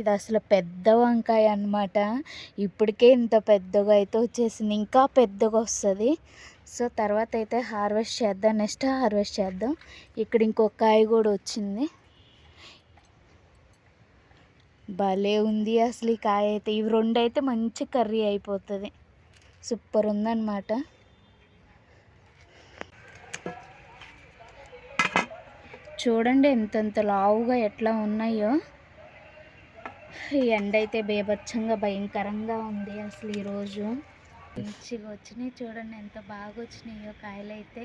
ఇది అసలు పెద్ద వంకాయ అన్నమాట. ఇప్పటికే ఇంత పెద్దగా అయితే వచ్చేసింది, ఇంకా పెద్దగా వస్తుంది. సో తర్వాత అయితే హార్వెస్ట్ చేద్దాం, నెక్స్ట్ హార్వెస్ట్ చేద్దాం. ఇక్కడ ఇంకొక కాయ కూడా వచ్చింది, భలే ఉంది అసలు ఈ కాయ అయితే. ఇవి రెండు అయితే మంచి కర్రీ అయిపోతుంది, సూపర్ ఉందన్నమాట. చూడండి ఎంతంత లావుగా ఎట్లా ఉన్నాయో. ఈ ఎండ అయితే బేభత్సంగా భయంకరంగా ఉంది అసలు ఈరోజు. మంచిగా వచ్చినాయి, చూడండి ఎంత బాగా వచ్చినాయో కాయలు అయితే.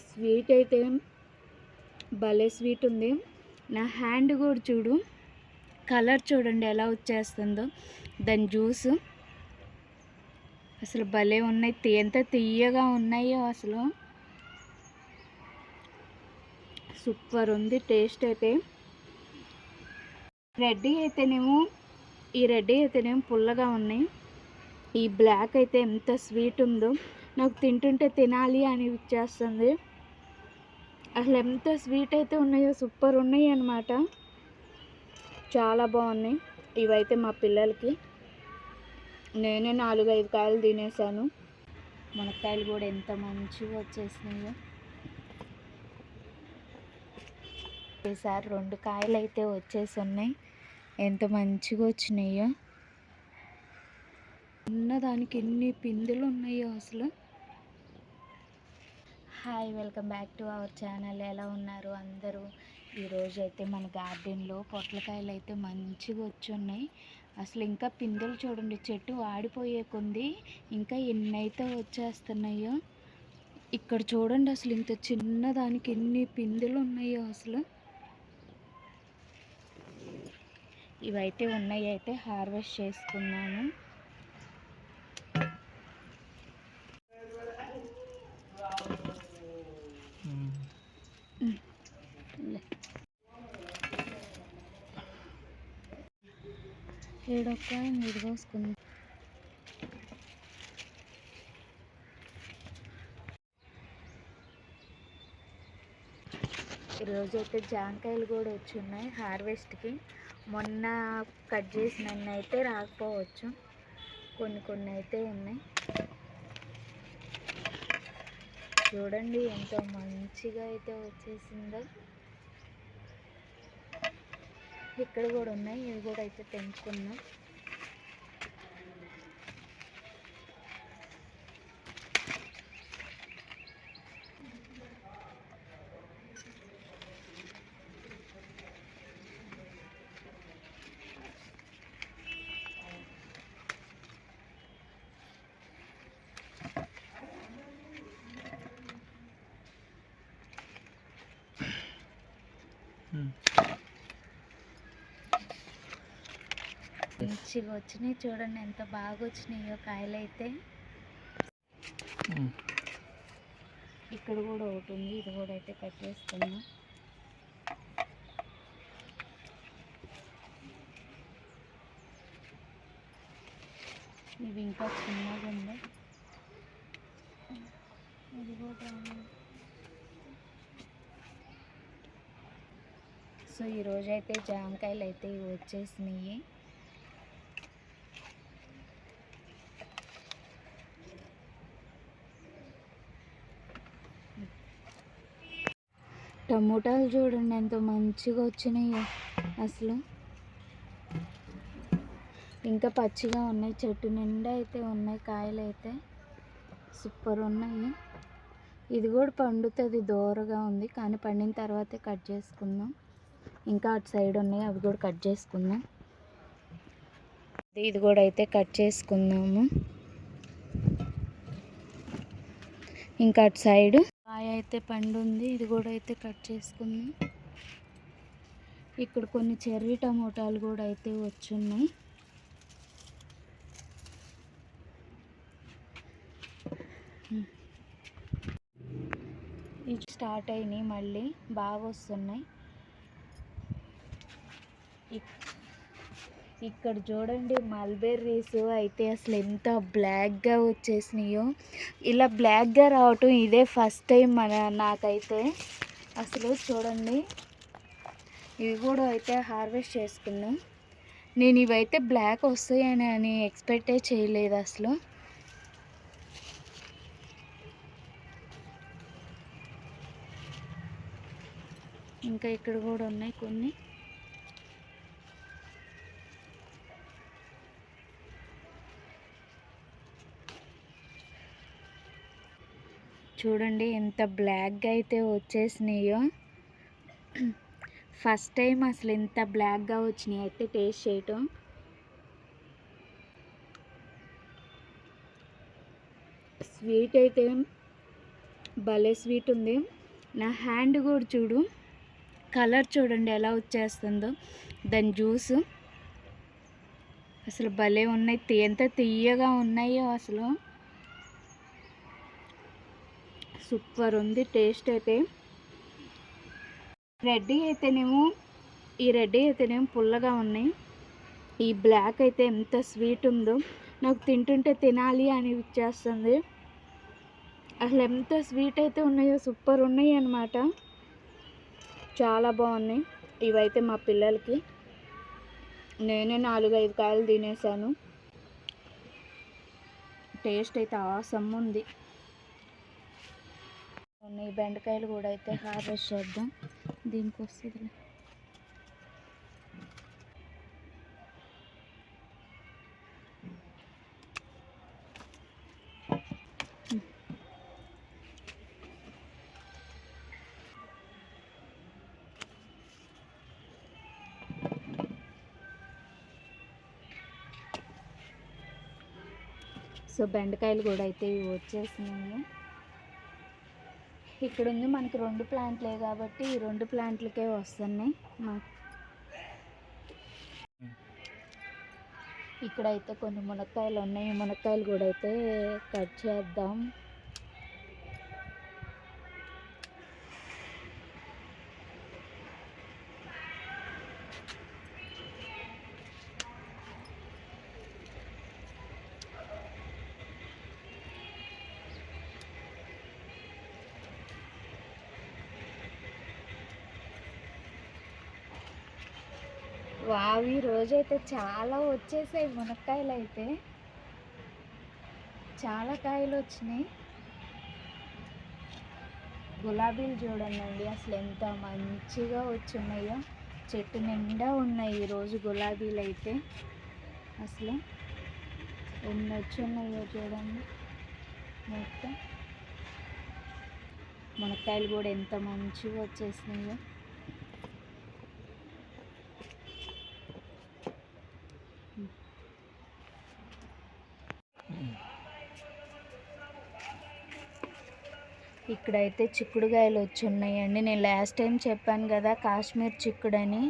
స్వీట్ అయితే భలే స్వీట్ ఉంది. నా హ్యాండ్ కూడా చూడు, కలర్ చూడండి ఎలా వచ్చేస్తుందో, దాని జ్యూస్ అసలు భలే ఉన్నాయి. ఎంత తీయగా ఉన్నాయో అసలు, సూపర్ ఉంది టేస్ట్ అయితే. రెడ్ అయితేనేమో పుల్లగా ఉన్నాయి, ఈ బ్లాక్ అయితే ఎంత స్వీట్ ఉందో, నాకు తింటుంటే తినాలి అని ఇచ్చేస్తుంది. అసలు ఎంత స్వీట్ అయితే ఉన్నాయో, సూపర్ ఉన్నాయి అన్నమాట, చాలా బాగున్నాయి. ఇవైతే మా పిల్లలకి, నేనే 4-5 కాయలు తినేసాను. మునక్కాయలు కూడా ఎంత మంచిగా వచ్చేసినాయో. ఈసారి 2 కాయలు అయితే వచ్చేసి ఉన్నాయి, ఎంత మంచిగా వచ్చినాయో. ఉన్నదానికి ఎన్ని పిందులు ఉన్నాయో అసలు. Hi, welcome back to our channel. ఎలా ఉన్నారు అందరూ? ఈరోజు అయితే మన గార్డెన్లో పొట్లకాయలు అయితే మంచిగా వచ్చి ఉన్నాయి. అసలు ఇంకా పిందెలు చూడండి, చెట్టు వాడిపోయే కొంది ఇంకా ఎన్నైతే వచ్చేస్తున్నాయో. ఇక్కడ చూడండి అసలు ఇంత చిన్నదానికి ఎన్ని పిందెలు ఉన్నాయో అసలు. ఇవైతే ఉన్నాయి, అయితే హార్వెస్ట్ చేసుకున్నాము. ఏడొక్కాయ మీరు కోసుకుంది. ఈరోజు అయితే జాంకాయలు కూడా వచ్చి ఉన్నాయి హార్వెస్ట్కి. మొన్న కట్ చేసినన్ని అయితే రాకపోవచ్చు, కొన్ని అయితే ఉన్నాయి. చూడండి ఎంతో మంచిగా అయితే వచ్చేసిందో. ఇక్కడ కూడా ఉన్నాయి, ఇవి కూడా అయితే తెంపుకున్నాం. మంచిగా వచ్చినాయి, చూడండి ఎంత బాగా వచ్చినాయో కాయలు అయితే. ఇక్కడ కూడా ఒకటి ఉంది, ఇది కూడా అయితే కట్ చేసుకున్నాం. ఇవి ఇంకా చిన్నగా ఉంది, ఇది కూడా. సో ఈరోజు అయితే జామకాయలు అయితే వచ్చేసినాయి. టమోటాలు చూడండి ఎంత మంచిగా వచ్చినాయో అసలు. ఇంకా పచ్చిగా ఉన్నాయి, చెట్టు నిండా అయితే ఉన్నాయి కాయలు అయితే, సూపర్ ఉన్నాయి. ఇది కూడా పండుతుంది, దూరగా ఉంది, కానీ పండిన తర్వాతే కట్ చేసుకుందాం. ఇంకా అటు సైడ్ ఉన్నాయి, అవి కూడా కట్ చేసుకుందాం. ఇది కూడా అయితే కట్ చేసుకుందాము. ఇంకా అటు సైడ్ కాయ అయితే పండు ఉంది, ఇది కూడా అయితే కట్ చేసుకుందాం. ఇక్కడ కొన్ని చెర్రీ టమోటాలు కూడా అయితే వచ్చున్నాయి. ఇవి స్టార్ట్ అయినాయి, మళ్ళీ బాగా వస్తున్నాయి. ఇక్కడ చూడండి మల్బెర్రీస్ అయితే అసలు ఎంత బ్లాక్గా వచ్చేసినాయో. ఇలా బ్లాక్గా రావటం ఇదే ఫస్ట్ టైం నాకైతే. అసలు చూడండి ఇవి కూడా అయితే హార్వెస్ట్ చేసుకున్నాం. నేను ఇవైతే బ్లాక్ వస్తాయని ఎక్స్పెక్టే చేయలేదు అసలు. ఇంకా ఇక్కడ కూడా ఉన్నాయి కొన్ని. చూడండి ఎంత బ్లాక్గా అయితే వచ్చేసినాయో. ఫస్ట్ టైం అసలు ఎంత బ్లాక్గా వచ్చినాయి అయితే టేస్ట్ చేయటం. స్వీట్ అయితే భలే స్వీట్ ఉంది. నా హ్యాండ్ కూడా చూడు, కలర్ చూడండి ఎలా వచ్చేస్తుందో. దాని జ్యూస్ అసలు భలే ఉన్నాయి. ఎంత తీయగా ఉన్నాయో అసలు. సూపర్ ఉంది టేస్ట్ అయితే. ఈ రెడ్ అయితేనేమో పుల్లగా ఉన్నాయి. ఈ బ్లాక్ అయితే ఎంత స్వీట్ ఉందో, నాకు తింటుంటే తినాలి అని ఇచ్చేస్తుంది. అసలు ఎంత స్వీట్ అయితే ఉన్నాయో, సూపర్ ఉన్నాయి అన్నమాట. చాలా బాగున్నాయి. ఇవైతే మా పిల్లలకి, నేనే 4-5 కాయలు తినేసాను. టేస్ట్ అయితే ఆసమ్ ఉంది. ఈ బెండకాయలు కూడా అయితే హార్వెస్ట్ చేద్దాం. దీనికి వస్తుంది. సో బెండకాయలు కూడా అయితే ఇవి వచ్చేసినాయి. ఇక్కడ ఉంది మనకి 2 ప్లాంట్లే కాబట్టి ఈ 2 ప్లాంట్లకే వస్తున్నాయి. ఇక్కడైతే కొన్ని మునక్కాయలు ఉన్నాయి. మునక్కాయలు కూడా అయితే కట్ చేద్దాం. వావ్, ఈ రోజైతే చాలా వచ్చేసాయి మునక్కాయలు. అయితే చాలా కాయలు వచ్చినాయి. గులాబీలు చూడండి అసలు ఎంత మంచిగా వచ్చున్నాయో. చెట్టు నిండా ఉన్నాయి ఈరోజు గులాబీలు అయితే. అసలు ఎన్ని వచ్చున్నాయో చూడండి. మొత్తం మునక్కాయలు కూడా ఎంత మంచిగా వచ్చేసినాయో. ఇక్కడైతే చిక్కుడుకాయలు వచ్చి ఉన్నాయండి. నేను లాస్ట్ టైం చెప్పాను కదా కాశ్మీర్ చిక్కుడు అని.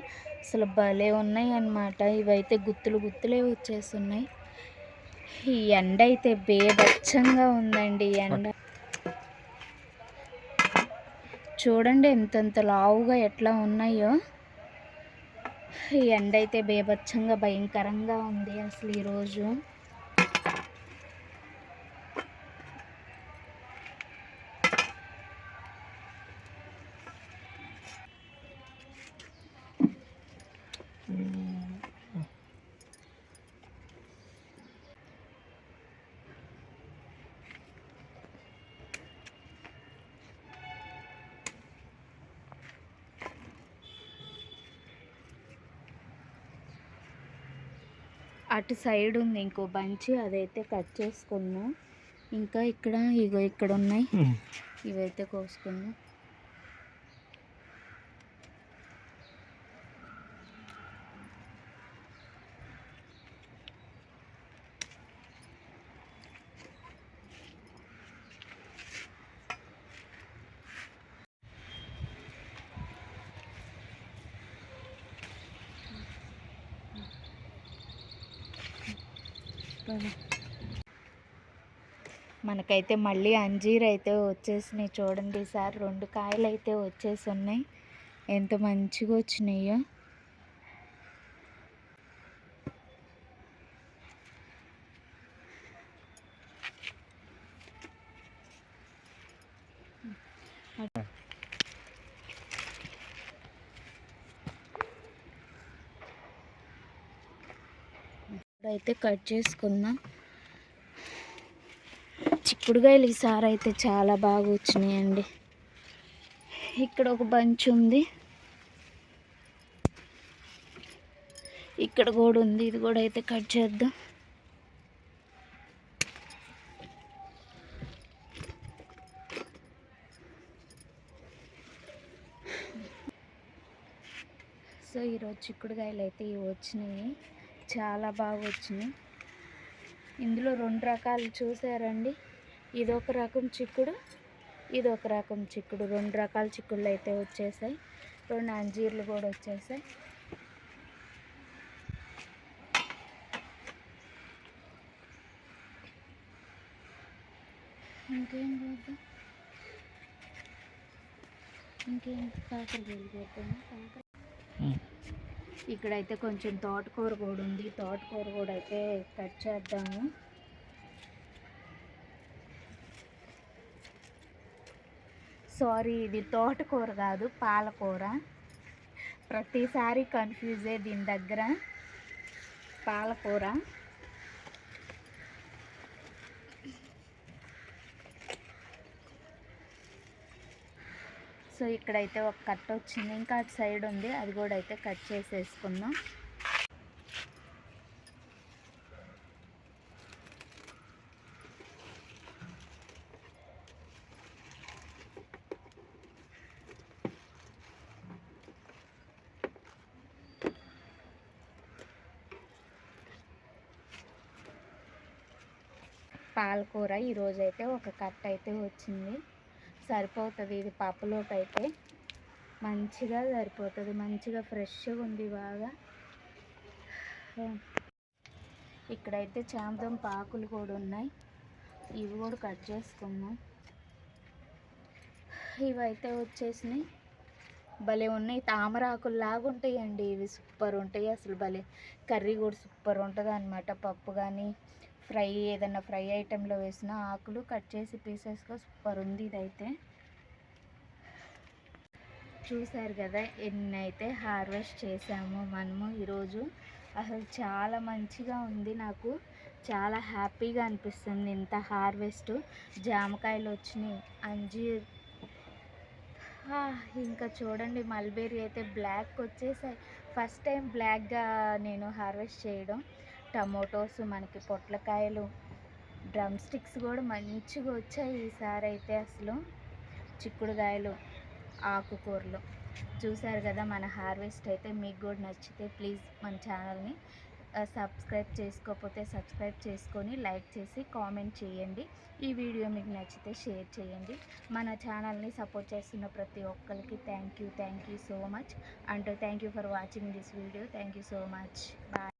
అసలు భలే ఉన్నాయి అన్నమాట. ఇవైతే గుత్తులు గుత్తులే వచ్చేస్తున్నాయి. ఈ ఎండ అయితే బేభత్సంగా ఉందండి. ఈ ఎండ చూడండి ఎంతంత లావుగా ఎట్లా ఉన్నాయో. ఈ ఎండ అయితే బేభత్సంగా భయంకరంగా ఉంది అసలు ఈరోజు. అటు సైడ్ ఉంది ఇంకో బంచి, అదైతే కట్ చేసుకున్నాం. ఇంకా ఇక్కడ ఇక్కడ ఉన్నాయి, ఇవైతే కోసుకున్నాం. మనకైతే మళ్ళీ అంజీర్ అయితే వచ్చేసినాయి చూడండి. ఈసారి 2 కాయలు అయితే వచ్చేసి ఉన్నాయి. ఎంత మంచిగా వచ్చినాయో. ఇప్పుడైతే కట్ చేసుకుందాం. చిక్కుడుకాయలు ఈసారి అయితే చాలా బాగా వచ్చినాయండి. ఇక్కడ ఒక బంచ్ ఉంది, ఇక్కడ కూడా ఉంది. ఇది కూడా అయితే కట్ చేద్దాం. సో ఈరోజు చిక్కుడుకాయలు అయితే ఇవి వచ్చినాయి, చాలా బాగా వచ్చినాయి. ఇందులో 2 రకాలు చూసారండి. ఇదొక రకం చిక్కుడు, ఇదొక రకం చిక్కుడు. 2 రకాల చిక్కుళ్ళు అయితే వచ్చేసాయి. 2 అంజీర్లు కూడా వచ్చేసాయి. ఇంకేం పోద్దాం, ఇంకేం కాకరకాయలు పోతాము. ఇక్కడైతే కొంచెం తోటకూర కూడా ఉంది. తోటకూర కూడా అయితే కట్ చేద్దాము. సారీ, ఇది తోటకూర కాదు, పాలకూర. ప్రతిసారి కన్ఫ్యూజే దీని దగ్గర. పాలకూర. సో ఇక్కడైతే ఒక కట్ వచ్చింది, ఇంకా అటు సైడ్ ఉంది, అది కూడా అయితే కట్ చేసేసుకుందాం. పాలకూర ఈరోజైతే ఒక కట్ అయితే వచ్చింది, సరిపోతుంది. ఇది పప్పులోకి అయితే మంచిగా సరిపోతుంది. మంచిగా ఫ్రెష్గా ఉంది బాగా. ఇక్కడైతే చామదుంప ఆకులు కూడా ఉన్నాయి, ఇవి కూడా కట్ చేసుకున్నాం. ఇవైతే వచ్చేసినాయి, భలే ఉన్నాయి. తామరాకులు లాగా ఉంటాయండి ఇవి, సూపర్ ఉంటాయి అసలు. భలే కర్రీ కూడా సూపర్ ఉంటుంది అన్నమాట. పప్పు కానీ ఫ్రై, ఏదైనా ఫ్రై ఐటెంలో వేసిన ఆకులు కట్ చేసి పీసెస్గా సూపర్ ఉంది ఇదైతే. చూసారు కదా ఎన్ని అయితే హార్వెస్ట్ చేసాము మనము ఈరోజు. అసలు చాలా మంచిగా ఉంది, నాకు చాలా హ్యాపీగా అనిపిస్తుంది ఇంత హార్వెస్ట్. జామకాయలు వచ్చినాయి, అంజీర్, ఇంకా చూడండి మల్బెర్రీ అయితే బ్లాక్ వచ్చేసాయి. ఫస్ట్ టైం బ్లాక్గా నేను హార్వెస్ట్ చేయడం. టమోటోస్, మనకి పొట్లకాయలు, డ్రమ్ స్టిక్స్ కూడా మంచిగా వచ్చాయి ఈసారి అయితే అసలు. చిక్కుడుకాయలు, ఆకుకూరలు. చూసారు కదా మన హార్వెస్ట్ అయితే. మీకు కూడా నచ్చితే ప్లీజ్ మన ఛానల్ని సబ్స్క్రైబ్ చేసుకోకపోతే సబ్స్క్రైబ్ చేసుకొని లైక్ చేసి కామెంట్ చేయండి. ఈ వీడియో మీకు నచ్చితే షేర్ చేయండి. మన ఛానల్ని సపోర్ట్ చేస్తున్న ప్రతి ఒక్కరికి thank you so much. And thank you for watching this video. Thank you so much. Bye.